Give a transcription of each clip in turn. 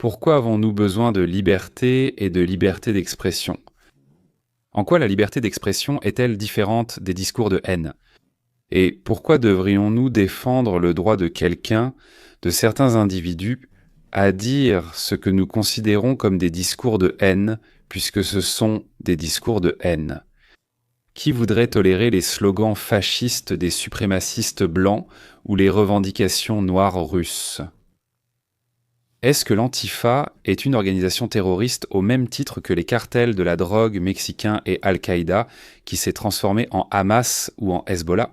Pourquoi avons-nous besoin de liberté et de liberté d'expression? En quoi la liberté d'expression est-elle différente des discours de haine? Et pourquoi devrions-nous défendre le droit de quelqu'un, de certains individus, à dire ce que nous considérons comme des discours de haine, puisque ce sont des discours de haine? Qui voudrait tolérer les slogans fascistes des suprémacistes blancs ou les revendications noires russes? Est-ce que l'Antifa est une organisation terroriste au même titre que les cartels de la drogue mexicains et Al-Qaïda qui s'est transformé en Hamas ou en Hezbollah?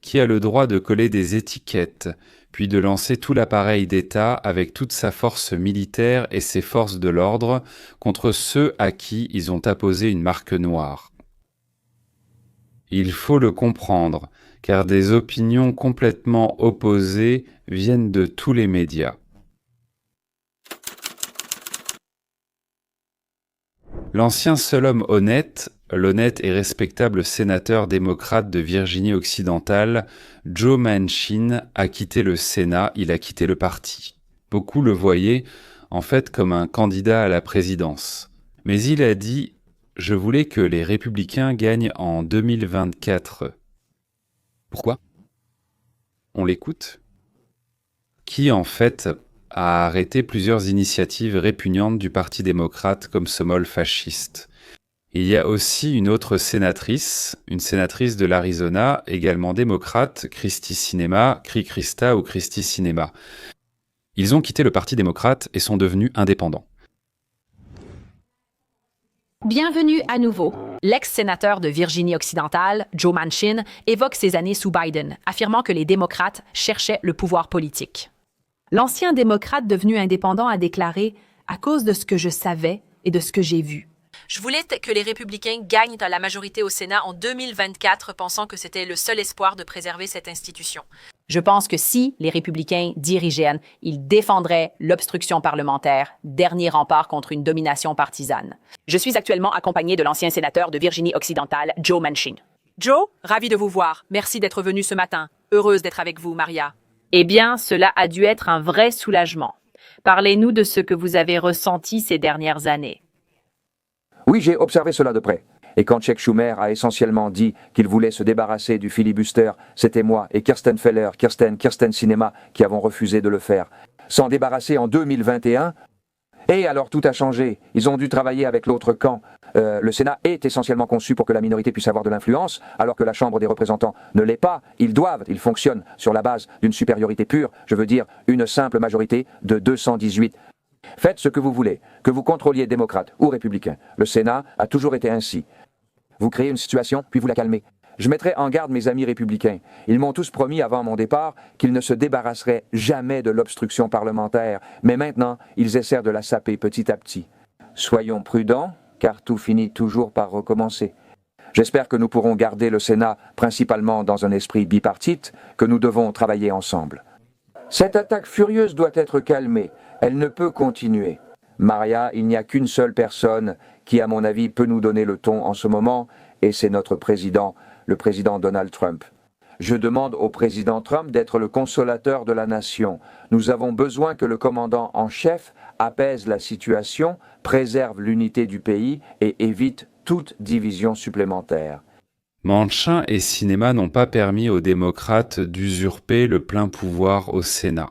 Qui a le droit de coller des étiquettes, puis de lancer tout l'appareil d'État avec toute sa force militaire et ses forces de l'ordre contre ceux à qui ils ont apposé une marque noire? Il faut le comprendre, car des opinions complètement opposées viennent de tous les médias. L'ancien seul homme honnête, l'honnête et respectable sénateur démocrate de Virginie-Occidentale, Joe Manchin, a quitté le Sénat, il a quitté le parti. Beaucoup le voyaient, en fait, comme un candidat à la présidence. Mais il a dit « Je voulais que les républicains gagnent en 2024 ». Pourquoi? On l'écoute. Qui, en fait, a arrêté plusieurs initiatives répugnantes du Parti démocrate comme ce mol fasciste. Il y a aussi une autre sénatrice, une sénatrice de l'Arizona, également démocrate, Christie Sinema, Christa ou Christie Sinema. Ils ont quitté le Parti démocrate et sont devenus indépendants. Bienvenue à nouveau. L'ex-sénateur de Virginie-Occidentale, Joe Manchin, évoque ses années sous Biden, affirmant que les démocrates cherchaient le pouvoir politique. L'ancien démocrate devenu indépendant a déclaré « À cause de ce que je savais et de ce que j'ai vu. Je voulais que les républicains gagnent la majorité au Sénat en 2024, pensant que c'était le seul espoir de préserver cette institution. Je pense que si les républicains dirigeaient, ils défendraient l'obstruction parlementaire, dernier rempart contre une domination partisane. Je suis actuellement accompagné de l'ancien sénateur de Virginie-Occidentale, Joe Manchin. Joe, ravi de vous voir. Merci d'être venu ce matin. Heureuse d'être avec vous, Maria. Eh bien, cela a dû être un vrai soulagement. Parlez-nous de ce que vous avez ressenti ces dernières années. Oui, j'ai observé cela de près. Et quand Chuck Schumer a essentiellement dit qu'il voulait se débarrasser du filibuster, c'était moi et Kirsten Sinema qui avons refusé de le faire. S'en débarrasser en 2021, et alors tout a changé. Ils ont dû travailler avec l'autre camp. Le Sénat est essentiellement conçu pour que la minorité puisse avoir de l'influence, alors que la Chambre des représentants ne l'est pas. Ils fonctionnent sur la base d'une supériorité pure, je veux dire une simple majorité de 218. Faites ce que vous voulez, que vous contrôliez démocrate ou républicain. Le Sénat a toujours été ainsi. Vous créez une situation, puis vous la calmez. Je mettrai en garde mes amis républicains. Ils m'ont tous promis avant mon départ qu'ils ne se débarrasseraient jamais de l'obstruction parlementaire, mais maintenant, ils essaient de la saper petit à petit. Soyons prudents, car tout finit toujours par recommencer. J'espère que nous pourrons garder le Sénat principalement dans un esprit bipartite, que nous devons travailler ensemble. Cette attaque furieuse doit être calmée. Elle ne peut continuer. Maria, il n'y a qu'une seule personne qui, à mon avis, peut nous donner le ton en ce moment, et c'est notre président, le président Donald Trump. Je demande au président Trump d'être le consolateur de la nation. Nous avons besoin que le commandant en chef apaise la situation, préserve l'unité du pays et évite toute division supplémentaire. Manchin et Sinema n'ont pas permis aux démocrates d'usurper le plein pouvoir au Sénat.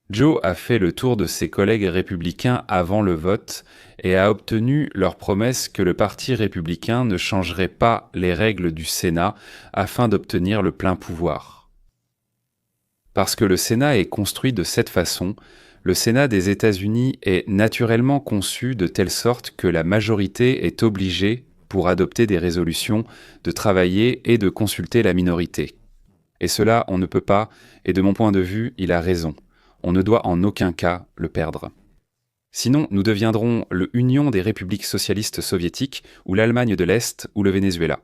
Joe a fait le tour de ses collègues républicains avant le vote et a obtenu leur promesse que le Parti républicain ne changerait pas les règles du Sénat afin d'obtenir le plein pouvoir. Parce que le Sénat est construit de cette façon, le Sénat des États-Unis est naturellement conçu de telle sorte que la majorité est obligée, pour adopter des résolutions, de travailler et de consulter la minorité. Et cela, on ne peut pas, et de mon point de vue, il a raison. On ne doit en aucun cas le perdre. Sinon, nous deviendrons l'Union des républiques socialistes soviétiques, ou l'Allemagne de l'Est, ou le Venezuela.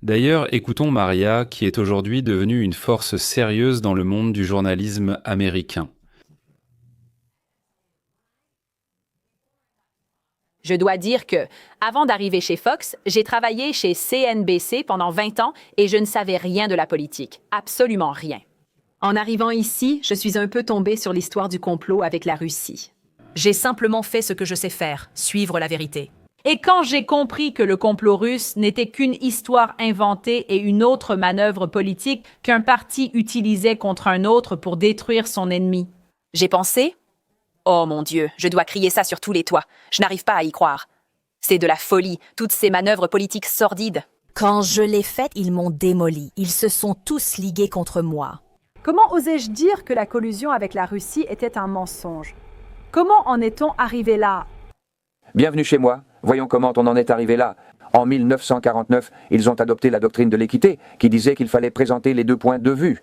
D'ailleurs, écoutons Maria, qui est aujourd'hui devenue une force sérieuse dans le monde du journalisme américain. Je dois dire que, avant d'arriver chez Fox, j'ai travaillé chez CNBC pendant 20 ans et je ne savais rien de la politique, absolument rien. En arrivant ici, je suis un peu tombée sur l'histoire du complot avec la Russie. J'ai simplement fait ce que je sais faire, suivre la vérité. Et quand j'ai compris que le complot russe n'était qu'une histoire inventée et une autre manœuvre politique qu'un parti utilisait contre un autre pour détruire son ennemi, j'ai pensé « Oh mon Dieu, je dois crier ça sur tous les toits. Je n'arrive pas à y croire. C'est de la folie, toutes ces manœuvres politiques sordides. » Quand je l'ai faite, ils m'ont démoli. Ils se sont tous ligués contre moi. Comment osais-je dire que la collusion avec la Russie était un mensonge? Comment en est-on arrivé là? Bienvenue chez moi. Voyons comment on en est arrivé là. En 1949, ils ont adopté la doctrine de l'équité, qui disait qu'il fallait présenter les deux points de vue.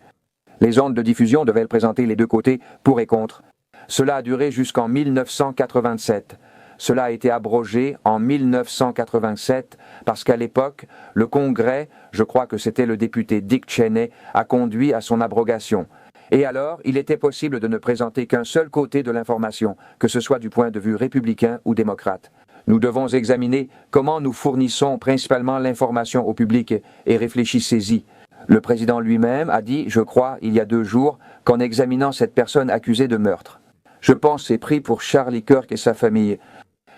Les ondes de diffusion devaient présenter les deux côtés, pour et contre. Cela a duré jusqu'en 1987. Cela a été abrogé en 1987 parce qu'à l'époque, le Congrès, je crois que c'était le député Dick Cheney, a conduit à son abrogation. Et alors, il était possible de ne présenter qu'un seul côté de l'information, que ce soit du point de vue républicain ou démocrate. Nous devons examiner comment nous fournissons principalement l'information au public et réfléchissez-y. Le président lui-même a dit, je crois, il y a 2 jours, qu'en examinant cette personne accusée de meurtre. Je pense c'est pris pour Charlie Kirk et sa famille.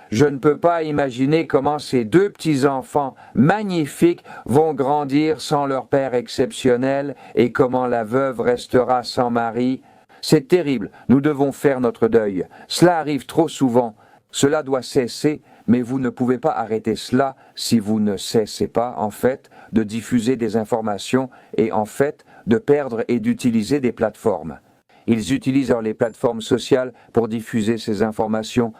Je ne peux pas imaginer comment ces 2 petits-enfants magnifiques vont grandir sans leur père exceptionnel et comment la veuve restera sans mari. C'est terrible, nous devons faire notre deuil. Cela arrive trop souvent. Cela doit cesser, mais vous ne pouvez pas arrêter cela si vous ne cessez pas, en fait, de diffuser des informations et, en fait, de perdre et d'utiliser des plateformes. Ils utilisent les plateformes sociales pour diffuser ces informations.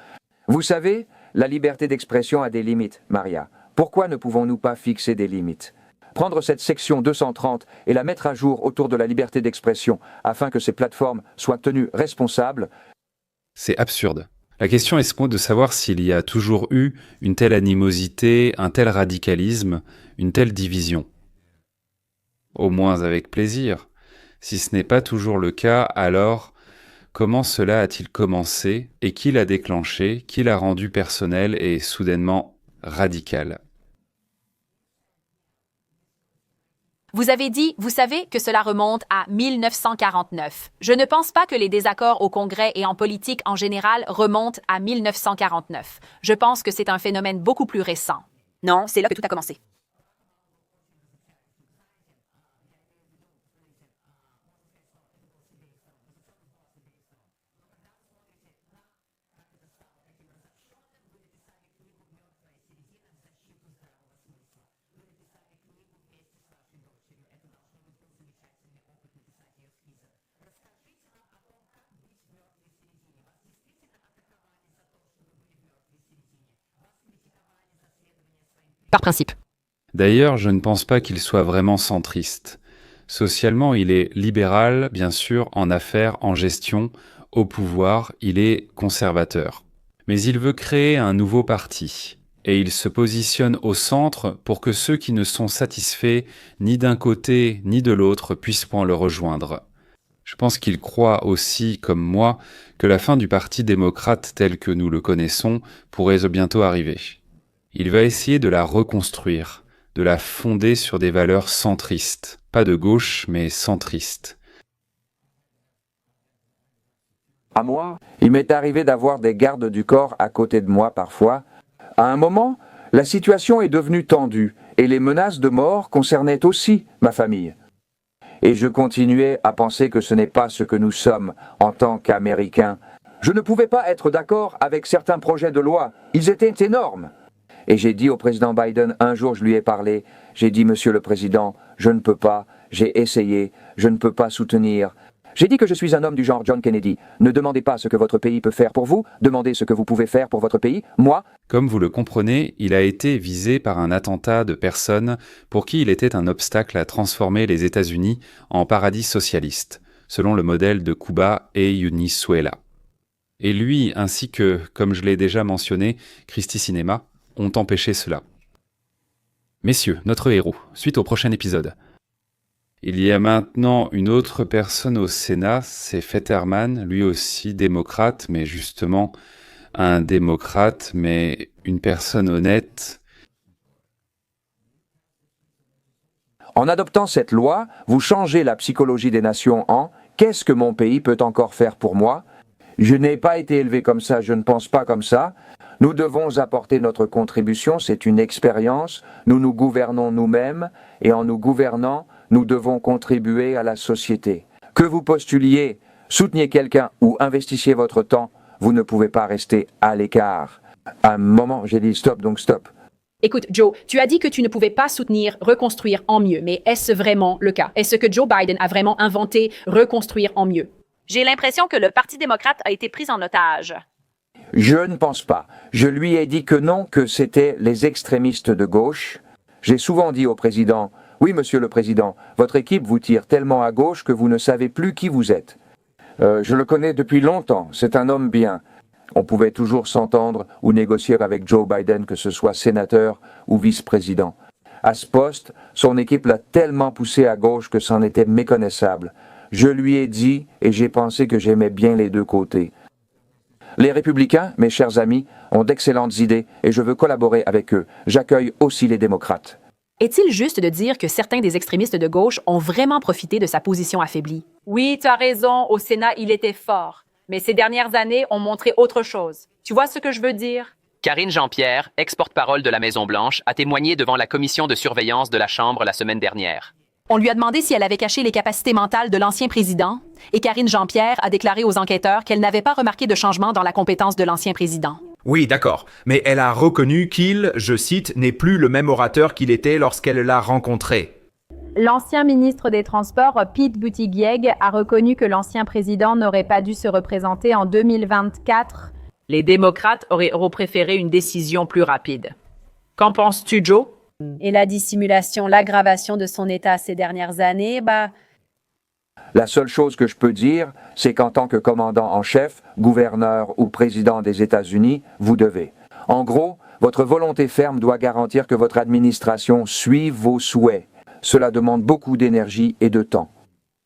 Vous savez, la liberté d'expression a des limites, Maria. Pourquoi ne pouvons-nous pas fixer des limites? Prendre cette section 230 et la mettre à jour autour de la liberté d'expression afin que ces plateformes soient tenues responsables. C'est absurde. La question est de savoir s'il y a toujours eu une telle animosité, un tel radicalisme, une telle division. Au moins avec plaisir. Si ce n'est pas toujours le cas, alors comment cela a-t-il commencé et qui l'a déclenché, qui l'a rendu personnel et soudainement radical? Vous avez dit, vous savez, que cela remonte à 1949. Je ne pense pas que les désaccords au Congrès et en politique en général remontent à 1949. Je pense que c'est un phénomène beaucoup plus récent. Non, c'est là que tout a commencé. Par principe. D'ailleurs, je ne pense pas qu'il soit vraiment centriste. Socialement, il est libéral, bien sûr, en affaires, en gestion, au pouvoir, il est conservateur. Mais il veut créer un nouveau parti. Et il se positionne au centre pour que ceux qui ne sont satisfaits ni d'un côté ni de l'autre puissent point le rejoindre. Je pense qu'il croit aussi, comme moi, que la fin du Parti démocrate tel que nous le connaissons pourrait bientôt arriver. Il va essayer de la reconstruire, de la fonder sur des valeurs centristes, pas de gauche, mais centristes. À moi, il m'est arrivé d'avoir des gardes du corps à côté de moi parfois. À un moment, la situation est devenue tendue et les menaces de mort concernaient aussi ma famille. Et je continuais à penser que ce n'est pas ce que nous sommes en tant qu'Américains. Je ne pouvais pas être d'accord avec certains projets de loi. Ils étaient énormes. Et j'ai dit au président Biden, un jour je lui ai parlé, j'ai dit, Monsieur le Président, je ne peux pas, j'ai essayé, je ne peux pas soutenir. J'ai dit que je suis un homme du genre John Kennedy. Ne demandez pas ce que votre pays peut faire pour vous, demandez ce que vous pouvez faire pour votre pays. Moi, Comme vous le comprenez, il a été visé par un attentat de personnes pour qui il était un obstacle à transformer les États-Unis en paradis socialiste, selon le modèle de Cuba et Venezuela. Et lui, ainsi que, comme je l'ai déjà mentionné, Christie Cinema, ont empêché cela. Messieurs, notre héros, suite au prochain épisode. Il y a maintenant une autre personne au Sénat, c'est Fetterman, lui aussi démocrate, mais justement un démocrate, mais une personne honnête. en adoptant cette loi, vous changez la psychologie des nations en Qu'est-ce que mon pays peut encore faire pour moi? Je n'ai pas été élevé comme ça, je ne pense pas comme ça. Nous devons apporter notre contribution, c'est une expérience. Nous nous gouvernons nous-mêmes et en nous gouvernant, nous devons contribuer à la société. Que vous postuliez, souteniez quelqu'un ou investissiez votre temps, vous ne pouvez pas rester à l'écart. À un moment, j'ai dit stop, donc stop. Écoute, Joe, tu as dit que tu ne pouvais pas soutenir reconstruire en mieux, mais est-ce vraiment le cas? Est-ce que Joe Biden a vraiment inventé reconstruire en mieux? J'ai l'impression que le Parti démocrate a été pris en otage. Je ne pense pas. Je lui ai dit que non, que c'était les extrémistes de gauche. J'ai souvent dit au président, oui, monsieur le président, votre équipe vous tire tellement à gauche que vous ne savez plus qui vous êtes. Je le connais depuis longtemps, c'est un homme bien. On pouvait toujours s'entendre ou négocier avec Joe Biden, que ce soit sénateur ou vice-président. À ce poste, son équipe l'a tellement poussé à gauche que c'en était méconnaissable. Je lui ai dit et j'ai pensé que j'aimais bien les deux côtés. Les républicains, mes chers amis, ont d'excellentes idées et je veux collaborer avec eux. J'accueille aussi les démocrates. Est-il juste de dire que certains des extrémistes de gauche ont vraiment profité de sa position affaiblie? Oui, tu as raison, au Sénat, il était fort. Mais ces dernières années ont montré autre chose. Tu vois ce que je veux dire? Karine Jean-Pierre, ex-porte-parole de la Maison-Blanche, a témoigné devant la commission de surveillance de la Chambre la semaine dernière. On lui a demandé si elle avait caché les capacités mentales de l'ancien président, et Karine Jean-Pierre a déclaré aux enquêteurs qu'elle n'avait pas remarqué de changement dans la compétence de l'ancien président. Oui, d'accord, mais elle a reconnu qu'il, je cite, n'est plus le même orateur qu'il était lorsqu'elle l'a rencontré. L'ancien ministre des Transports, Pete Buttigieg, a reconnu que l'ancien président n'aurait pas dû se représenter en 2024. Les démocrates auraient préféré une décision plus rapide. Qu'en penses-tu, Joe? Et la dissimulation, l'aggravation de son état ces dernières années, La seule chose que je peux dire, c'est qu'en tant que commandant en chef, gouverneur ou président des États-Unis, vous devez. En gros, votre volonté ferme doit garantir que votre administration suive vos souhaits. Cela demande beaucoup d'énergie et de temps.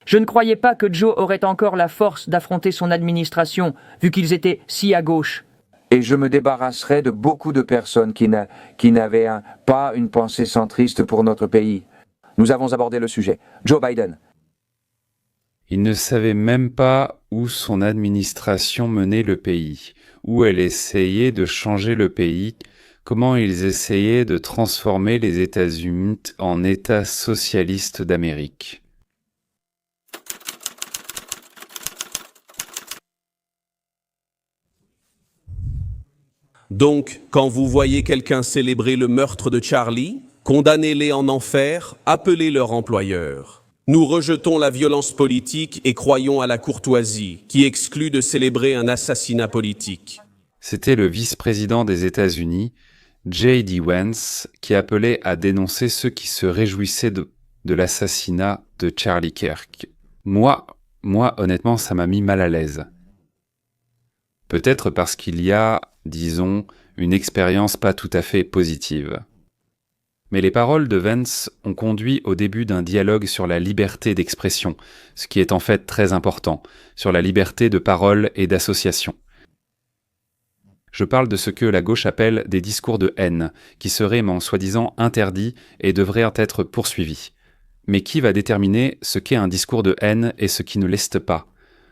Je ne croyais pas que Joe aurait encore la force d'affronter son administration, vu qu'ils étaient si à gauche. Et je me débarrasserai de beaucoup de personnes qui n'avaient pas une pensée centriste pour notre pays. Nous avons abordé le sujet. Joe Biden. Il ne savait même pas où son administration menait le pays, où elle essayait de changer le pays, comment ils essayaient de transformer les États-Unis en État socialiste d'Amérique. Donc, quand vous voyez quelqu'un célébrer le meurtre de Charlie, condamnez-les en enfer, appelez leur employeur. Nous rejetons la violence politique et croyons à la courtoisie, qui exclut de célébrer un assassinat politique. C'était le vice-président des États-Unis, J.D. Vance, qui appelait à dénoncer ceux qui se réjouissaient de l'assassinat de Charlie Kirk. Moi, honnêtement, ça m'a mis mal à l'aise. Peut-être parce qu'il y a, disons, une expérience pas tout à fait positive. Mais les paroles de Vance ont conduit au début d'un dialogue sur la liberté d'expression, ce qui est en fait très important, sur la liberté de parole et d'association. Je parle de ce que la gauche appelle des discours de haine, qui seraient soi-disant interdits et devraient être poursuivis. Mais qui va déterminer ce qu'est un discours de haine et ce qui ne l'est pas?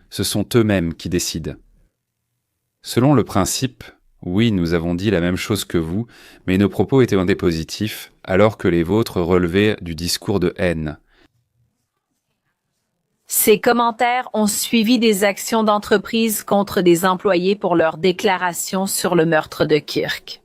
Ce sont eux-mêmes qui décident. Selon le principe, oui, nous avons dit la même chose que vous, mais nos propos étaient positifs, alors que les vôtres relevaient du discours de haine. Ces commentaires ont suivi des actions d'entreprise contre des employés pour leurs déclarations sur le meurtre de Kirk.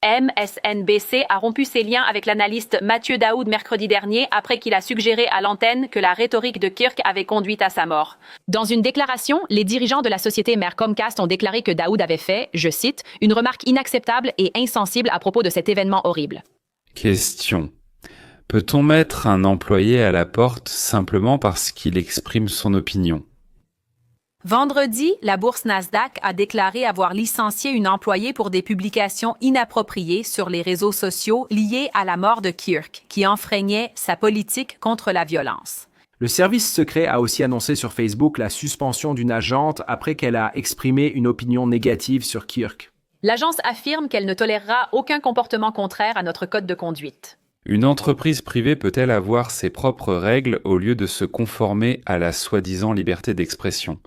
MSNBC a rompu ses liens avec l'analyste Mathieu Daoud mercredi dernier après qu'il a suggéré à l'antenne que la rhétorique de Kirk avait conduit à sa mort. Dans une déclaration, les dirigeants de la société mère Comcast ont déclaré que Daoud avait fait, je cite, « une remarque inacceptable et insensible à propos de cet événement horrible ». Question. Peut-on mettre un employé à la porte simplement parce qu'il exprime son opinion? Vendredi, la bourse Nasdaq a déclaré avoir licencié une employée pour des publications inappropriées sur les réseaux sociaux liées à la mort de Kirk, qui enfreignait sa politique contre la violence. Le service secret a aussi annoncé sur Facebook la suspension d'une agente après qu'elle a exprimé une opinion négative sur Kirk. L'agence affirme qu'elle ne tolérera aucun comportement contraire à notre code de conduite. Une entreprise privée peut-elle avoir ses propres règles au lieu de se conformer à la soi-disant liberté d'expression?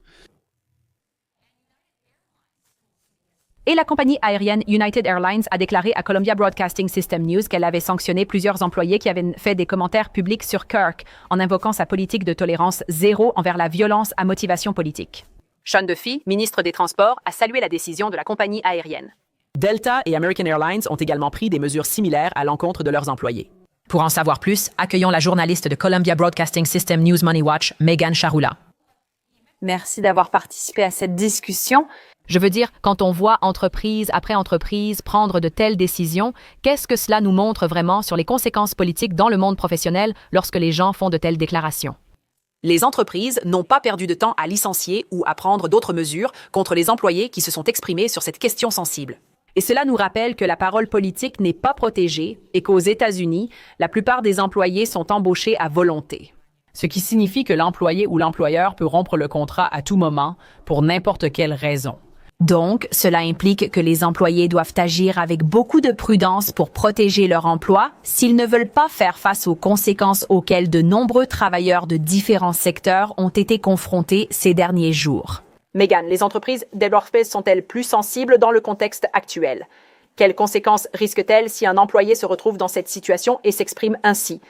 Et la compagnie aérienne United Airlines a déclaré à Columbia Broadcasting System News qu'elle avait sanctionné plusieurs employés qui avaient fait des commentaires publics sur Kirk en invoquant sa politique de tolérance zéro envers la violence à motivation politique. Sean Duffy, ministre des Transports, a salué la décision de la compagnie aérienne. Delta et American Airlines ont également pris des mesures similaires à l'encontre de leurs employés. Pour en savoir plus, accueillons la journaliste de Columbia Broadcasting System News Money Watch, Megan Charula. Merci d'avoir participé à cette discussion. Je veux dire, quand on voit entreprise après entreprise prendre de telles décisions, qu'est-ce que cela nous montre vraiment sur les conséquences politiques dans le monde professionnel lorsque les gens font de telles déclarations? Les entreprises n'ont pas perdu de temps à licencier ou à prendre d'autres mesures contre les employés qui se sont exprimés sur cette question sensible. Et cela nous rappelle que la parole politique n'est pas protégée et qu'aux États-Unis, la plupart des employés sont embauchés à volonté. Ce qui signifie que l'employé ou l'employeur peut rompre le contrat à tout moment pour n'importe quelle raison. Donc, cela implique que les employés doivent agir avec beaucoup de prudence pour protéger leur emploi s'ils ne veulent pas faire face aux conséquences auxquelles de nombreux travailleurs de différents secteurs ont été confrontés ces derniers jours. Megan, les entreprises d'Aerospace sont-elles plus sensibles dans le contexte actuel? Quelles conséquences risquent-elles si un employé se retrouve dans cette situation et s'exprime ainsi?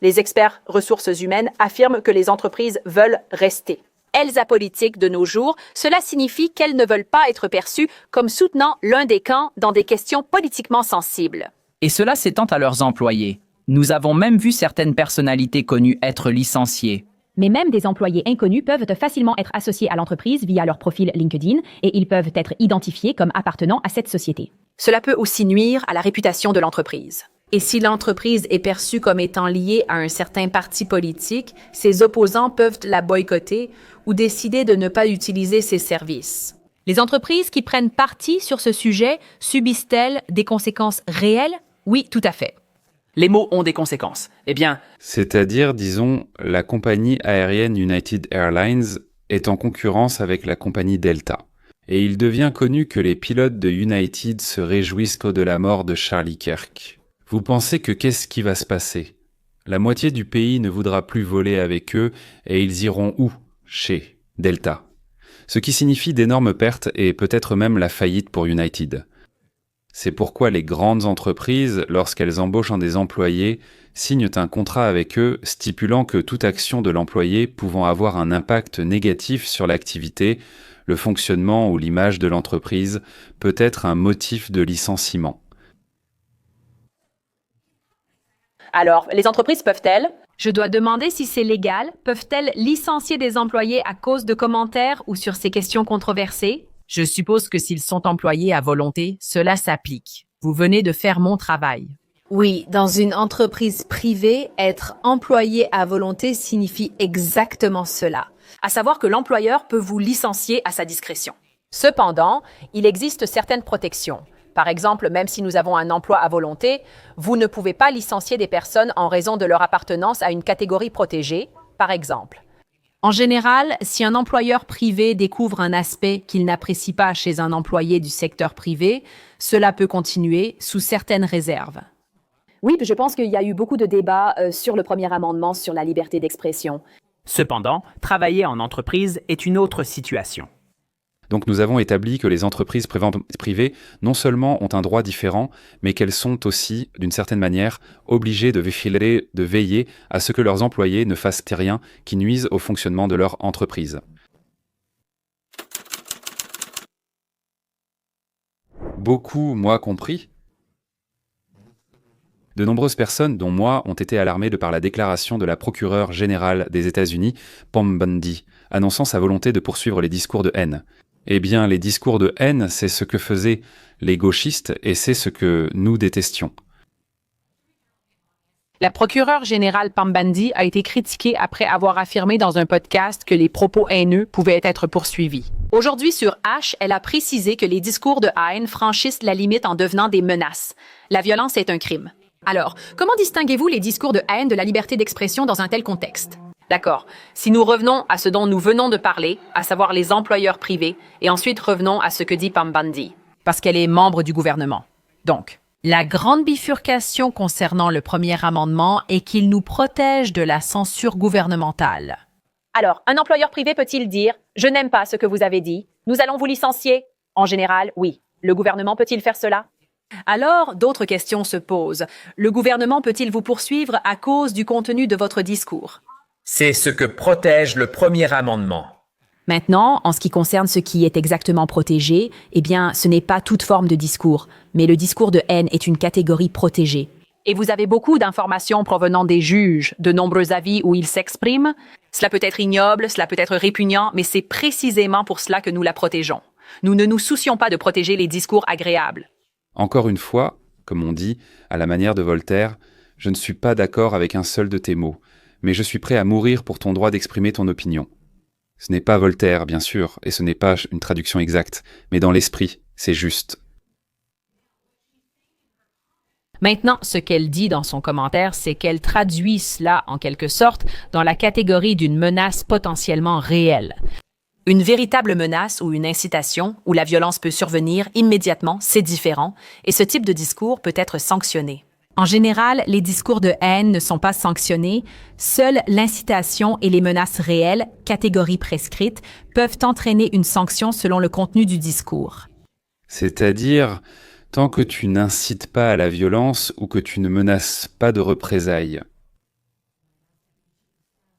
Les experts ressources humaines affirment que les entreprises veulent rester. Elles apolitiques de nos jours, cela signifie qu'elles ne veulent pas être perçues comme soutenant l'un des camps dans des questions politiquement sensibles. Et cela s'étend à leurs employés. Nous avons même vu certaines personnalités connues être licenciées. Mais même des employés inconnus peuvent facilement être associés à l'entreprise via leur profil LinkedIn et ils peuvent être identifiés comme appartenant à cette société. Cela peut aussi nuire à la réputation de l'entreprise. Et si l'entreprise est perçue comme étant liée à un certain parti politique, ses opposants peuvent la boycotter ou décider de ne pas utiliser ses services. Les entreprises qui prennent parti sur ce sujet subissent-elles des conséquences réelles? Oui, tout à fait. Les mots ont des conséquences. Eh bien, C'est-à-dire, disons, la compagnie aérienne United Airlines est en concurrence avec la compagnie Delta. Et il devient connu que les pilotes de United se réjouissent de la mort de Charlie Kirk. Vous pensez que qu'est-ce qui va se passer? La moitié du pays ne voudra plus voler avec eux et ils iront où? Chez Delta. Ce qui signifie d'énormes pertes et peut-être même la faillite pour United. C'est pourquoi les grandes entreprises, lorsqu'elles embauchent des employés, signent un contrat avec eux stipulant que toute action de l'employé pouvant avoir un impact négatif sur l'activité, le fonctionnement ou l'image de l'entreprise peut être un motif de licenciement. Alors, les entreprises peuvent-elles? Je dois demander si c'est légal. Peuvent-elles licencier des employés à cause de commentaires ou sur ces questions controversées? je suppose que s'ils sont employés à volonté, cela s'applique. Vous venez de faire mon travail. Oui, dans une entreprise privée, être employé à volonté signifie exactement cela. À savoir que l'employeur peut vous licencier à sa discrétion. Cependant, il existe certaines protections. Par exemple, même si nous avons un emploi à volonté, vous ne pouvez pas licencier des personnes en raison de leur appartenance à une catégorie protégée, par exemple. En général, si un employeur privé découvre un aspect qu'il n'apprécie pas chez un employé du secteur privé, cela peut continuer sous certaines réserves. Oui, je pense qu'il y a eu beaucoup de débats sur le premier amendement sur la liberté d'expression. Cependant, travailler en entreprise est une autre situation. Donc nous avons établi que les entreprises privées non seulement ont un droit différent, mais qu'elles sont aussi, d'une certaine manière, obligées de veiller à ce que leurs employés ne fassent rien qui nuise au fonctionnement de leur entreprise. Beaucoup, moi compris, de nombreuses personnes, dont moi, ont été alarmées de par la déclaration de la procureure générale des États-Unis, Pam Bondi, annonçant sa volonté de poursuivre les discours de haine. Eh bien, les discours de haine, c'est ce que faisaient les gauchistes et c'est ce que nous détestions. La procureure générale Pam Bondi a été critiquée après avoir affirmé dans un podcast que les propos haineux pouvaient être poursuivis. Aujourd'hui, sur H, elle a précisé que les discours de haine franchissent la limite en devenant des menaces. La violence est un crime. Alors, comment distinguez-vous les discours de haine de la liberté d'expression dans un tel contexte? D'accord. Si nous revenons à ce dont nous venons de parler, à savoir les employeurs privés, et ensuite revenons à ce que dit Pam Bondi. Parce qu'elle est membre du gouvernement. Donc, La grande bifurcation concernant le premier amendement est qu'il nous protège de la censure gouvernementale. Alors, un employeur privé peut-il dire « Je n'aime pas ce que vous avez dit, nous allons vous licencier » En général, oui. Le gouvernement peut-il faire cela? Alors, d'autres questions se posent. Le gouvernement peut-il vous poursuivre à cause du contenu de votre discours? C'est ce que protège le premier amendement. Maintenant, en ce qui concerne ce qui est exactement protégé, eh bien, ce n'est pas toute forme de discours, mais le discours de haine est une catégorie protégée. Et vous avez beaucoup d'informations provenant des juges, de nombreux avis où ils s'expriment. Cela peut être ignoble, cela peut être répugnant, mais c'est précisément pour cela que nous la protégeons. Nous ne nous soucions pas de protéger les discours agréables. Encore une fois, comme on dit, à la manière de Voltaire, je ne suis pas d'accord avec un seul de tes mots, mais je suis prêt à mourir pour ton droit d'exprimer ton opinion. Ce n'est pas Voltaire, bien sûr, et ce n'est pas une traduction exacte, mais dans l'esprit, c'est juste. Maintenant, ce qu'elle dit dans son commentaire, c'est qu'elle traduit cela, en quelque sorte, dans la catégorie d'une menace potentiellement réelle. Une véritable menace ou une incitation, où la violence peut survenir immédiatement, c'est différent, et ce type de discours peut être sanctionné. En général, les discours de haine ne sont pas sanctionnés. Seule l'incitation et les menaces réelles, catégorie prescrite, peuvent entraîner une sanction selon le contenu du discours. C'est-à-dire, tant que tu n'incites pas à la violence ou que tu ne menaces pas de représailles.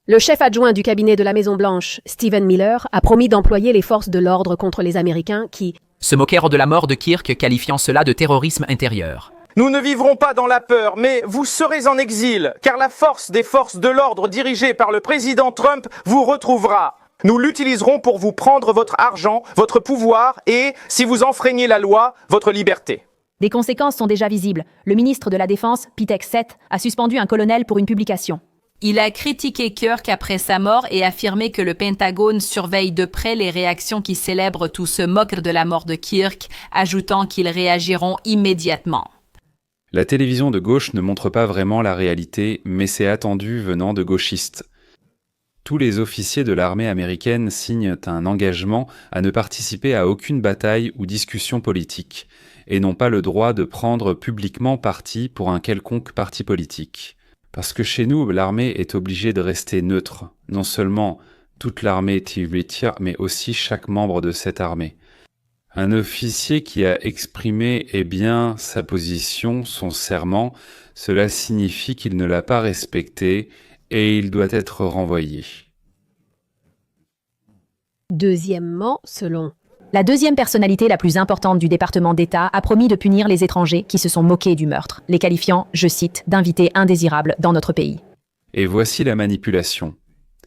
Le chef adjoint du cabinet de la Maison-Blanche, Stephen Miller, a promis d'employer les forces de l'ordre contre les Américains qui se moquèrent de la mort de Kirk, qualifiant cela de terrorisme intérieur. Nous ne vivrons pas dans la peur, mais vous serez en exil, car la force des forces de l'ordre dirigée par le président Trump vous retrouvera. Nous l'utiliserons pour vous prendre votre argent, votre pouvoir et, si vous enfreignez la loi, votre liberté. Des conséquences sont déjà visibles. Le ministre de la Défense, Pete Hegseth, a suspendu un colonel pour une publication. Il a critiqué Kirk après sa mort et affirmé que le Pentagone surveille de près les réactions qui célèbrent ou se moquent de la mort de Kirk, ajoutant qu'ils réagiront immédiatement. La télévision de gauche ne montre pas vraiment la réalité, mais c'est attendu venant de gauchistes. Tous les officiers de l'armée américaine signent un engagement à ne participer à aucune bataille ou discussion politique, et n'ont pas le droit de prendre publiquement parti pour un quelconque parti politique. Parce que chez nous, l'armée est obligée de rester neutre. Non seulement toute l'armée t'y retire, mais aussi chaque membre de cette armée. Un officier qui a exprimé bien sa position, son serment, cela signifie qu'il ne l'a pas respecté et il doit être renvoyé. Deuxièmement, selon la deuxième personnalité la plus importante du département d'État a promis de punir les étrangers qui se sont moqués du meurtre, les qualifiant, je cite, d'invités indésirables dans notre pays. Et voici la manipulation.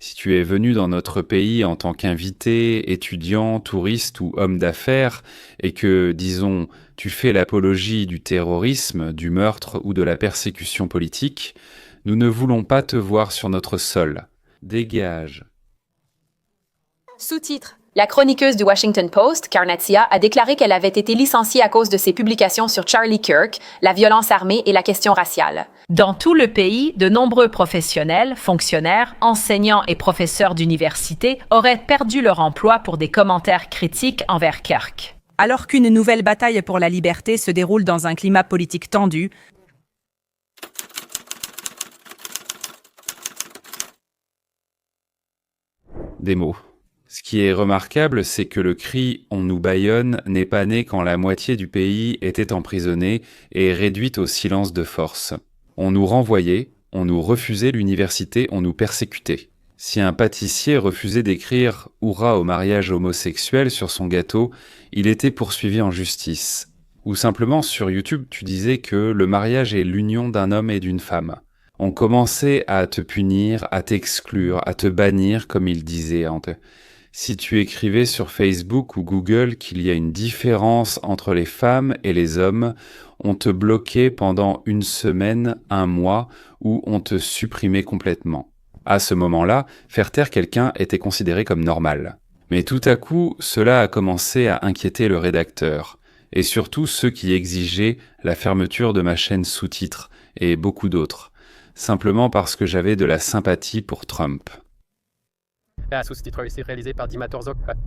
Si tu es venu dans notre pays en tant qu'invité, étudiant, touriste ou homme d'affaires, et que, disons, tu fais l'apologie du terrorisme, du meurtre ou de la persécution politique, nous ne voulons pas te voir sur notre sol. Dégage. Sous-titre. La chroniqueuse du Washington Post, Carnazia, a déclaré qu'elle avait été licenciée à cause de ses publications sur Charlie Kirk, la violence armée et la question raciale. Dans tout le pays, de nombreux professionnels, fonctionnaires, enseignants et professeurs d'université auraient perdu leur emploi pour des commentaires critiques envers Kirk. Alors qu'une nouvelle bataille pour la liberté se déroule dans un climat politique tendu, Des mots. Ce qui est remarquable, c'est que le cri « On nous bâillonne » n'est pas né quand la moitié du pays était emprisonnée et réduite au silence de force. On nous renvoyait, on nous refusait l'université, on nous persécutait. Si un pâtissier refusait d'écrire « Hurrah au mariage homosexuel » sur son gâteau, il était poursuivi en justice. Ou simplement sur YouTube, tu disais que le mariage est l'union d'un homme et d'une femme. On commençait à te punir, à t'exclure, à te bannir, comme il disait. Si tu écrivais sur Facebook ou Google qu'il y a une différence entre les femmes et les hommes, on te bloquait pendant une semaine, un mois, ou on te supprimait complètement. À ce moment-là, faire taire quelqu'un était considéré comme normal. Mais tout à coup, cela a commencé à inquiéter le rédacteur, et surtout ceux qui exigeaient la fermeture de ma chaîne sous-titres, et beaucoup d'autres, simplement parce que j'avais de la sympathie pour Trump.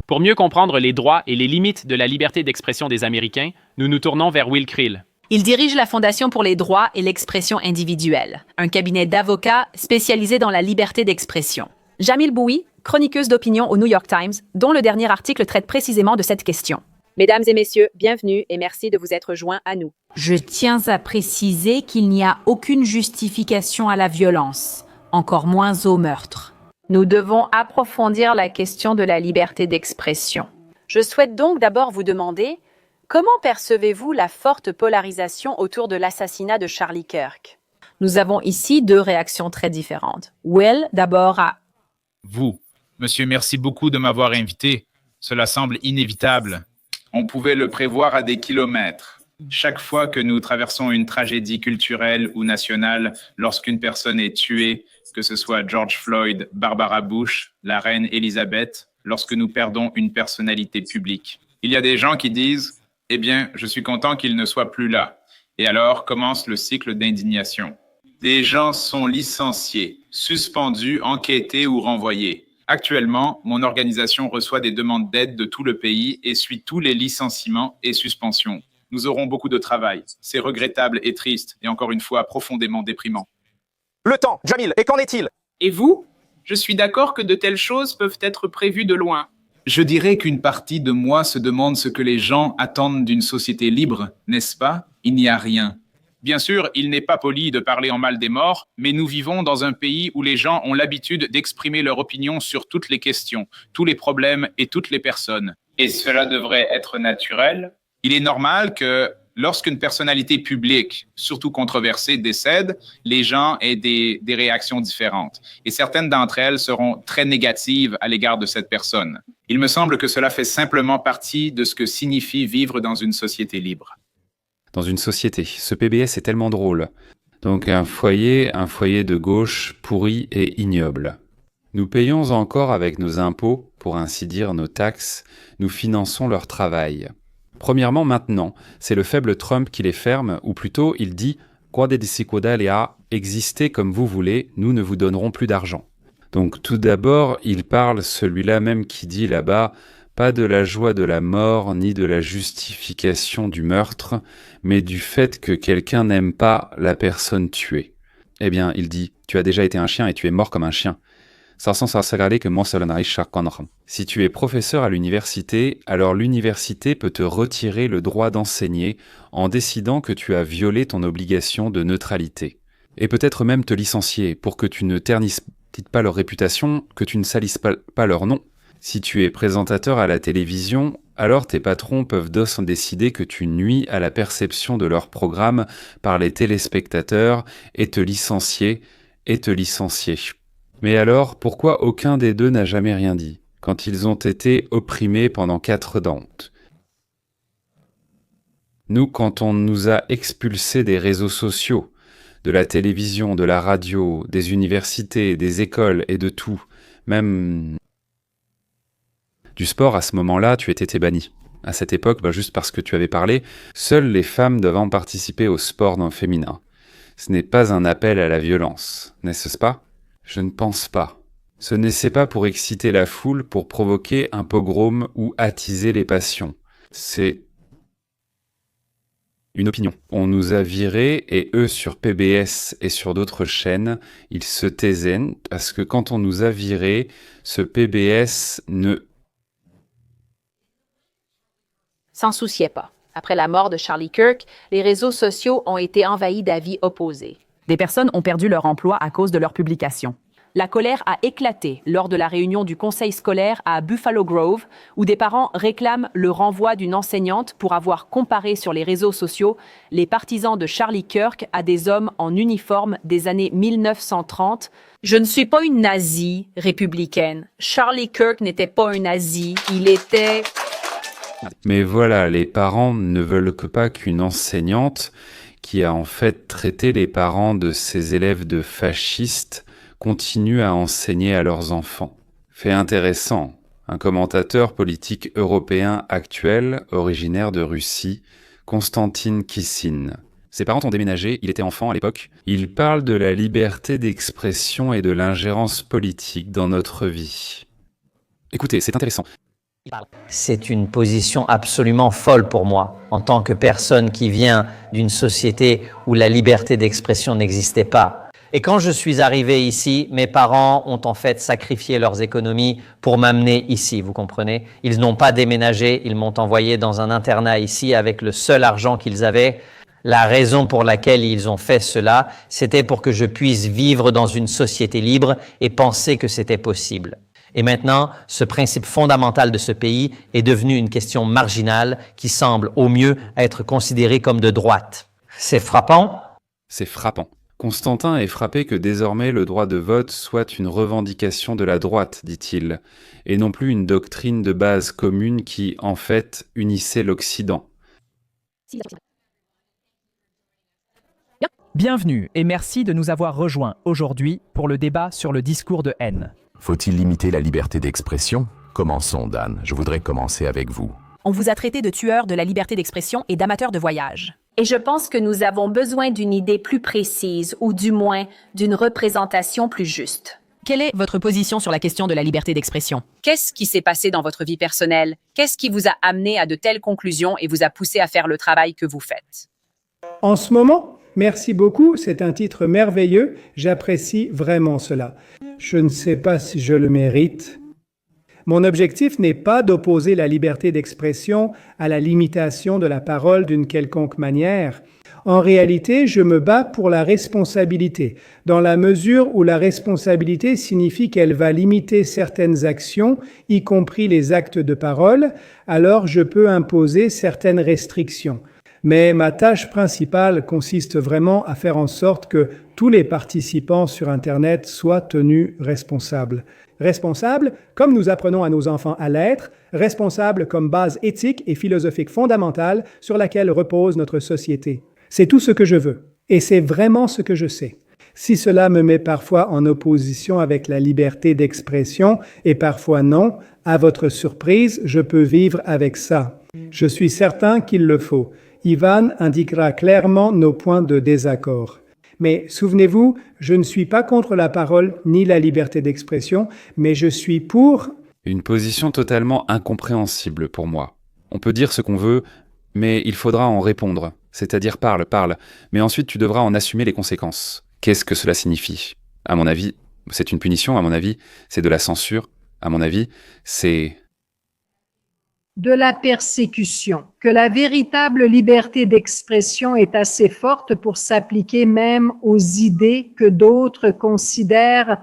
Pour mieux comprendre les droits et les limites de la liberté d'expression des Américains, nous nous tournons vers Will Krill. Il dirige la Fondation pour les droits et l'expression individuelle, un cabinet d'avocats spécialisé dans la liberté d'expression. Jamil Boui, chroniqueuse d'opinion au New York Times, dont le dernier article traite précisément de cette question. Mesdames et messieurs, bienvenue et merci de vous être joints à nous. Je tiens à préciser qu'il n'y a aucune justification à la violence, encore moins au meurtre. Nous devons approfondir la question de la liberté d'expression. Je souhaite donc d'abord vous demander comment percevez-vous la forte polarisation autour de l'assassinat de Charlie Kirk? Nous avons ici deux réactions très différentes. Will, d'abord à... Vous, monsieur, merci beaucoup de m'avoir invité. Cela semble inévitable. On pouvait le prévoir à des kilomètres. Chaque fois que nous traversons une tragédie culturelle ou nationale, lorsqu'une personne est tuée, que ce soit George Floyd, Barbara Bush, la reine Elisabeth, lorsque nous perdons une personnalité publique. Il y a des gens qui disent « Eh bien, je suis content qu'il ne soit plus là ». Et alors commence le cycle d'indignation. Des gens sont licenciés, suspendus, enquêtés ou renvoyés. Actuellement, mon organisation reçoit des demandes d'aide de tout le pays et suit tous les licenciements et suspensions. Nous aurons beaucoup de travail. C'est regrettable et triste, et encore une fois profondément déprimant. Le temps, Jamil, et qu'en est-il? Et vous? Je suis d'accord que de telles choses peuvent être prévues de loin. Je dirais qu'une partie de moi se demande ce que les gens attendent d'une société libre, n'est-ce pas? Il n'y a rien. Bien sûr, il n'est pas poli de parler en mal des morts, mais nous vivons dans un pays où les gens ont l'habitude d'exprimer leur opinion sur toutes les questions, tous les problèmes et toutes les personnes. Et cela devrait être naturel? Il est normal que lorsqu'une personnalité publique, surtout controversée, décède, les gens aient des réactions différentes. Et certaines d'entre elles seront très négatives à l'égard de cette personne. Il me semble que cela fait simplement partie de ce que signifie vivre dans une société libre. Dans une société, ce PBS est tellement drôle. Donc un foyer de gauche pourri et ignoble. Nous payons encore avec nos impôts, pour ainsi dire nos taxes, nous finançons leur travail. Premièrement, maintenant, c'est le faible Trump qui les ferme, ou plutôt il dit « Quod disicodalia, existez comme vous voulez, nous ne vous donnerons plus d'argent ». Donc tout d'abord, il parle celui-là même qui dit là-bas « Pas de la joie de la mort, ni de la justification du meurtre, mais du fait que quelqu'un n'aime pas la personne tuée. » Eh bien, il dit « Tu as déjà été un chien et tu es mort comme un chien. » Si tu es professeur à l'université, alors l'université peut te retirer le droit d'enseigner en décidant que tu as violé ton obligation de neutralité. Et peut-être même te licencier pour que tu ne ternisses pas leur réputation, que tu ne salisses pas leur nom. Si tu es présentateur à la télévision, alors tes patrons peuvent décider que tu nuis à la perception de leur programme par les téléspectateurs et te licencier. Mais alors, pourquoi aucun des deux n'a jamais rien dit, quand ils ont été opprimés pendant 4 dentes? Nous, quand on nous a expulsés des réseaux sociaux, de la télévision, de la radio, des universités, des écoles et de tout, même du sport, à ce moment-là, tu étais banni. À cette époque, juste parce que tu avais parlé, seules les femmes doivent participer au sport non féminin. Ce n'est pas un appel à la violence, n'est-ce pas? Je ne pense pas. Ce n'est pas pour exciter la foule, pour provoquer un pogrom ou attiser les passions. C'est une opinion. On nous a virés et eux sur PBS et sur d'autres chaînes, ils se taisaient parce que quand on nous a virés, ce PBS ne s'en souciait pas. Après la mort de Charlie Kirk, les réseaux sociaux ont été envahis d'avis opposés. Des personnes ont perdu leur emploi à cause de leurs publications. La colère a éclaté lors de la réunion du conseil scolaire à Buffalo Grove, où des parents réclament le renvoi d'une enseignante pour avoir comparé sur les réseaux sociaux les partisans de Charlie Kirk à des hommes en uniforme des années 1930. Je ne suis pas une nazie républicaine. Charlie Kirk n'était pas un nazi, il était... Mais voilà, les parents ne veulent pas qu'une enseignante qui a en fait traité les parents de ses élèves de fascistes continue à enseigner à leurs enfants. Fait intéressant, un commentateur politique européen actuel, originaire de Russie, Konstantin Kissin. Ses parents ont déménagé, il était enfant à l'époque. Il parle de la liberté d'expression et de l'ingérence politique dans notre vie. Écoutez, c'est intéressant. C'est une position absolument folle pour moi, en tant que personne qui vient d'une société où la liberté d'expression n'existait pas. Et quand je suis arrivé ici, mes parents ont en fait sacrifié leurs économies pour m'amener ici, vous comprenez? Ils n'ont pas déménagé, ils m'ont envoyé dans un internat ici avec le seul argent qu'ils avaient. La raison pour laquelle ils ont fait cela, c'était pour que je puisse vivre dans une société libre et penser que c'était possible. Et maintenant, ce principe fondamental de ce pays est devenu une question marginale qui semble au mieux être considérée comme de droite. C'est frappant. C'est frappant. Constantin est frappé que désormais le droit de vote soit une revendication de la droite, dit-il, et non plus une doctrine de base commune qui, en fait, unissait l'Occident. Bienvenue et merci de nous avoir rejoints aujourd'hui pour le débat sur le discours de haine. Faut-il limiter la liberté d'expression? Commençons, Dan. Je voudrais commencer avec vous. On vous a traité de tueurs de la liberté d'expression et d'amateurs de voyage. Et je pense que nous avons besoin d'une idée plus précise, ou du moins d'une représentation plus juste. Quelle est votre position sur la question de la liberté d'expression? Qu'est-ce qui s'est passé dans votre vie personnelle? Qu'est-ce qui vous a amené à de telles conclusions et vous a poussé à faire le travail que vous faites? En ce moment, merci beaucoup, c'est un titre merveilleux, j'apprécie vraiment cela. Je ne sais pas si je le mérite. Mon objectif n'est pas d'opposer la liberté d'expression à la limitation de la parole d'une quelconque manière. En réalité, je me bats pour la responsabilité, dans la mesure où la responsabilité signifie qu'elle va limiter certaines actions, y compris les actes de parole, alors je peux imposer certaines restrictions. Mais ma tâche principale consiste vraiment à faire en sorte que tous les participants sur Internet soient tenus responsables. Responsables, comme nous apprenons à nos enfants à l'être, responsables comme base éthique et philosophique fondamentale sur laquelle repose notre société. C'est tout ce que je veux, et c'est vraiment ce que je sais. Si cela me met parfois en opposition avec la liberté d'expression, et parfois non, à votre surprise, je peux vivre avec ça. Je suis certain qu'il le faut. Ivan indiquera clairement nos points de désaccord. Mais souvenez-vous, je ne suis pas contre la parole ni la liberté d'expression, mais je suis pour... Une position totalement incompréhensible pour moi. On peut dire ce qu'on veut, mais il faudra en répondre. C'est-à-dire parle, mais ensuite tu devras en assumer les conséquences. Qu'est-ce que cela signifie? À mon avis, c'est une punition, à mon avis, c'est de la censure, à mon avis, c'est... de la persécution, que la véritable liberté d'expression est assez forte pour s'appliquer même aux idées que d'autres considèrent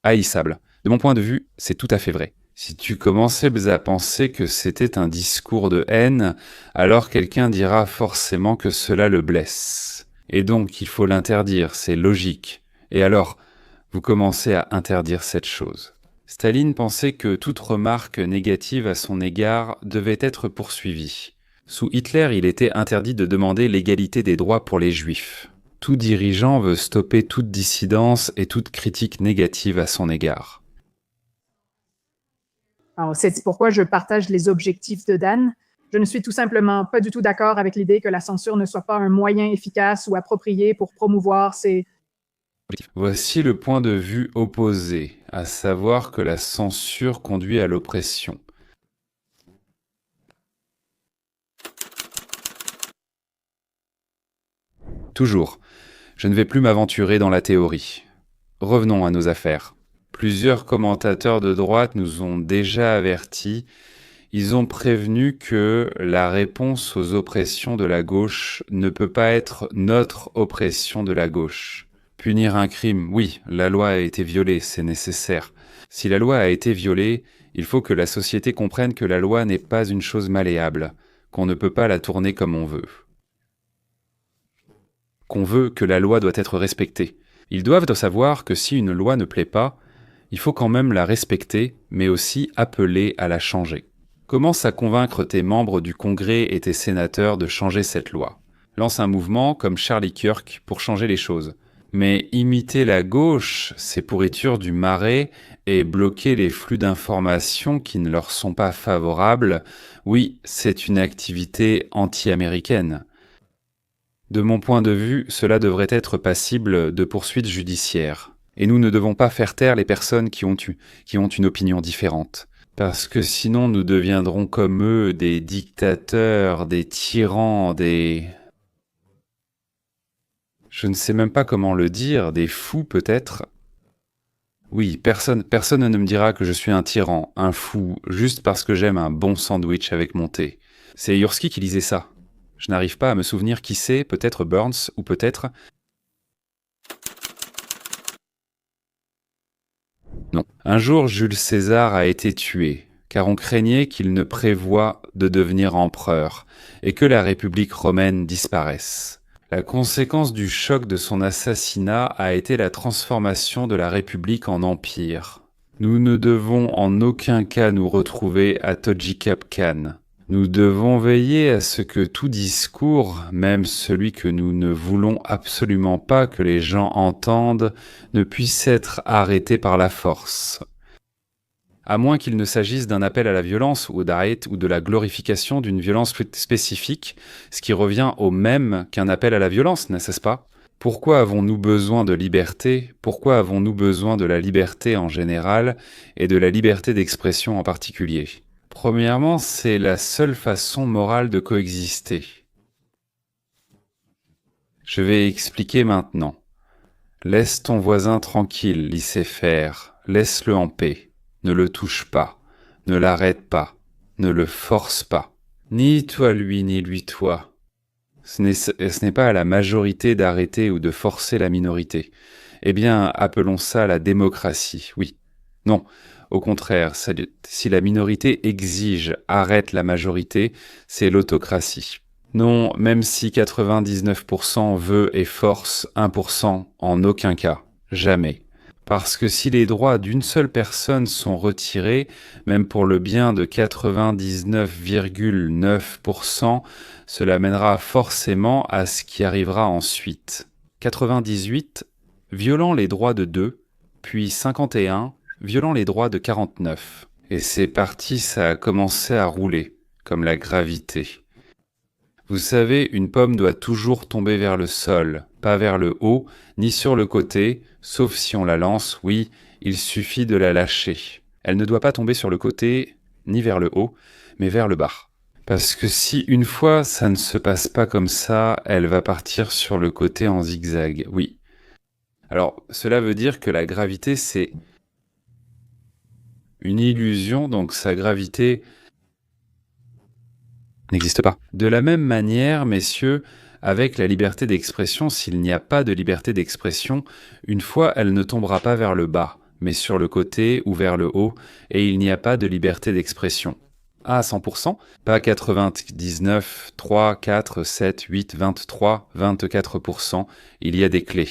haïssables. De mon point de vue, c'est tout à fait vrai. Si tu commençais à penser que c'était un discours de haine, alors quelqu'un dira forcément que cela le blesse. Et donc, il faut l'interdire, c'est logique. Et alors, vous commencez à interdire cette chose. Staline pensait que toute remarque négative à son égard devait être poursuivie. Sous Hitler, il était interdit de demander l'égalité des droits pour les Juifs. Tout dirigeant veut stopper toute dissidence et toute critique négative à son égard. Alors, c'est pourquoi je partage les objectifs de Dan. Je ne suis tout simplement pas du tout d'accord avec l'idée que la censure ne soit pas un moyen efficace ou approprié pour promouvoir ces... Voici le point de vue opposé, à savoir que la censure conduit à l'oppression. Toujours, je ne vais plus m'aventurer dans la théorie. Revenons à nos affaires. Plusieurs commentateurs de droite nous ont déjà avertis. Ils ont prévenu que la réponse aux oppressions de la gauche ne peut pas être notre oppression de la gauche. Punir un crime, oui, la loi a été violée, c'est nécessaire. Si la loi a été violée, il faut que la société comprenne que la loi n'est pas une chose malléable, qu'on ne peut pas la tourner comme on veut. Qu'on veut que la loi doit être respectée. Ils doivent savoir que si une loi ne plaît pas, il faut quand même la respecter, mais aussi appeler à la changer. Commence à convaincre tes membres du Congrès et tes sénateurs de changer cette loi. Lance un mouvement comme Charlie Kirk pour changer les choses. Mais imiter la gauche, c'est pourriture du marais et bloquer les flux d'informations qui ne leur sont pas favorables, oui, c'est une activité anti-américaine. De mon point de vue, cela devrait être passible de poursuites judiciaires. Et nous ne devons pas faire taire les personnes qui ont une opinion différente. Parce que sinon nous deviendrons comme eux, des dictateurs, des tyrans, Je ne sais même pas comment le dire, des fous peut-être. Oui, personne ne me dira que je suis un tyran, un fou, juste parce que j'aime un bon sandwich avec mon thé. C'est Yursky qui lisait ça. Je n'arrive pas à me souvenir qui c'est, peut-être Burns, ou peut-être... Non. Un jour, Jules César a été tué, car on craignait qu'il ne prévoie de devenir empereur, et que la République romaine disparaisse. La conséquence du choc de son assassinat a été la transformation de la République en empire. Nous ne devons en aucun cas nous retrouver à Tojikap Khan. Nous devons veiller à ce que tout discours, même celui que nous ne voulons absolument pas que les gens entendent, ne puisse être arrêté par la force. À moins qu'il ne s'agisse d'un appel à la violence ou de la glorification d'une violence spécifique, ce qui revient au même qu'un appel à la violence, n'est-ce pas ? Pourquoi avons-nous besoin de liberté ? Pourquoi avons-nous besoin de la liberté en général et de la liberté d'expression en particulier ? Premièrement, c'est la seule façon morale de coexister. Je vais expliquer maintenant. Laisse ton voisin tranquille, laissez faire, laisse-le en paix. Ne le touche pas, ne l'arrête pas, ne le force pas. Ni toi lui, ni lui toi. Ce n'est pas à la majorité d'arrêter ou de forcer la minorité. Eh bien, appelons ça la démocratie, oui. Non, au contraire, si la minorité exige, arrête la majorité, c'est l'autocratie. Non, même si 99% veut et force 1%, en aucun cas, jamais. Parce que si les droits d'une seule personne sont retirés, même pour le bien de 99,9%, cela mènera forcément à ce qui arrivera ensuite. 98, violant les droits de 2, puis 51, violant les droits de 49. Et c'est parti, ça a commencé à rouler, comme la gravité. Vous savez, une pomme doit toujours tomber vers le sol, pas vers le haut, ni sur le côté, sauf si on la lance, oui, il suffit de la lâcher. Elle ne doit pas tomber sur le côté, ni vers le haut, mais vers le bas. Parce que si une fois ça ne se passe pas comme ça, elle va partir sur le côté en zigzag, oui. Alors, cela veut dire que la gravité, c'est une illusion, donc sa gravité n'existe pas. De la même manière, messieurs, avec la liberté d'expression, s'il n'y a pas de liberté d'expression, une fois elle ne tombera pas vers le bas, mais sur le côté ou vers le haut, et il n'y a pas de liberté d'expression. À 100%, pas 99, 3, 4, 7, 8, 23, 24%, il y a des clés.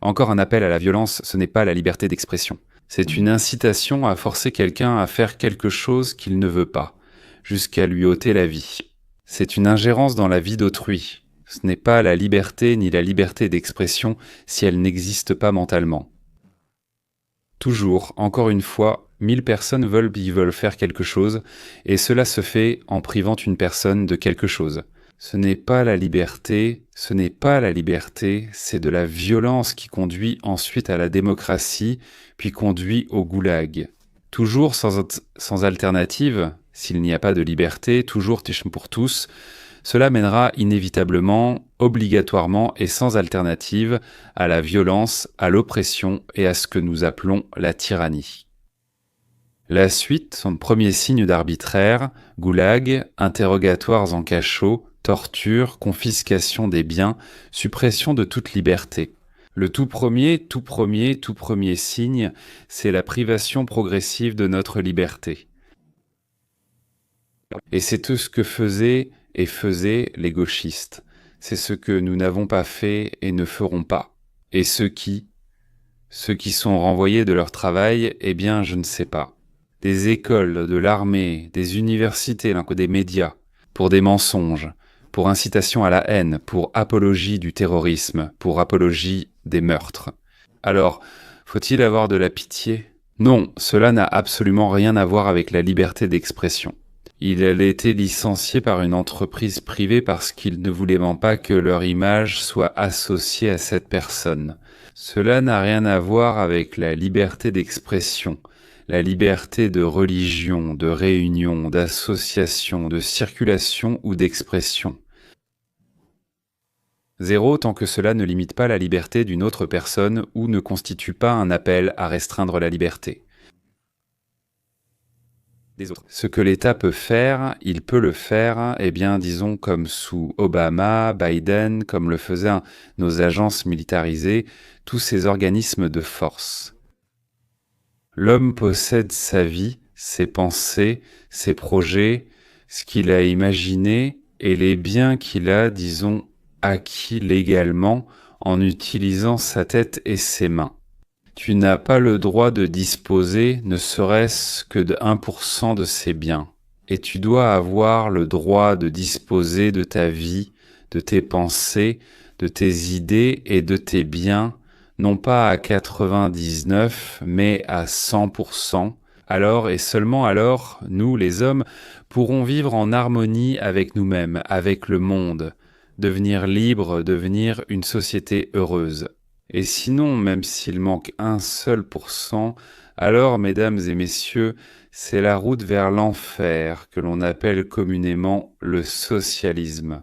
Encore un appel à la violence, ce n'est pas la liberté d'expression. C'est une incitation à forcer quelqu'un à faire quelque chose qu'il ne veut pas, jusqu'à lui ôter la vie. C'est une ingérence dans la vie d'autrui. Ce n'est pas la liberté ni la liberté d'expression si elle n'existe pas mentalement. Toujours, encore une fois, 1000 personnes veulent faire quelque chose, et cela se fait en privant une personne de quelque chose. Ce n'est pas la liberté, c'est de la violence qui conduit ensuite à la démocratie, puis conduit au goulag. Toujours sans alternative, s'il n'y a pas de liberté, toujours pour tous, cela mènera inévitablement, obligatoirement et sans alternative à la violence, à l'oppression et à ce que nous appelons la tyrannie. La suite, son premier signe d'arbitraire, goulag, interrogatoires en cachot, torture, confiscation des biens, suppression de toute liberté. Le tout premier signe, c'est la privation progressive de notre liberté. Et c'est tout ce que faisaient les gauchistes. C'est ce que nous n'avons pas fait et ne ferons pas. Et ceux qui sont renvoyés de leur travail, eh bien, je ne sais pas. Des écoles, de l'armée, des universités, des médias, pour des mensonges, pour incitation à la haine, pour apologie du terrorisme, pour apologie des meurtres. Alors, faut-il avoir de la pitié ? Non, cela n'a absolument rien à voir avec la liberté d'expression. Il a été licencié par une entreprise privée parce qu'ils ne voulaient pas que leur image soit associée à cette personne. Cela n'a rien à voir avec la liberté d'expression, la liberté de religion, de réunion, d'association, de circulation ou d'expression. 0 tant que cela ne limite pas la liberté d'une autre personne ou ne constitue pas un appel à restreindre la liberté des autres. Ce que l'État peut faire, il peut le faire, disons comme sous Obama, Biden, comme le faisaient nos agences militarisées, tous ces organismes de force. L'homme possède sa vie, ses pensées, ses projets, ce qu'il a imaginé et les biens qu'il a, disons, acquis légalement en utilisant sa tête et ses mains. Tu n'as pas le droit de disposer ne serait-ce que de 1% de ces biens. Et tu dois avoir le droit de disposer de ta vie, de tes pensées, de tes idées et de tes biens, non pas à 99, mais à 100%. Alors et seulement alors, nous, les hommes, pourrons vivre en harmonie avec nous-mêmes, avec le monde, devenir libres, devenir une société heureuse. Et sinon, même s'il manque 1 seul %, alors, mesdames et messieurs, c'est la route vers l'enfer que l'on appelle communément le socialisme.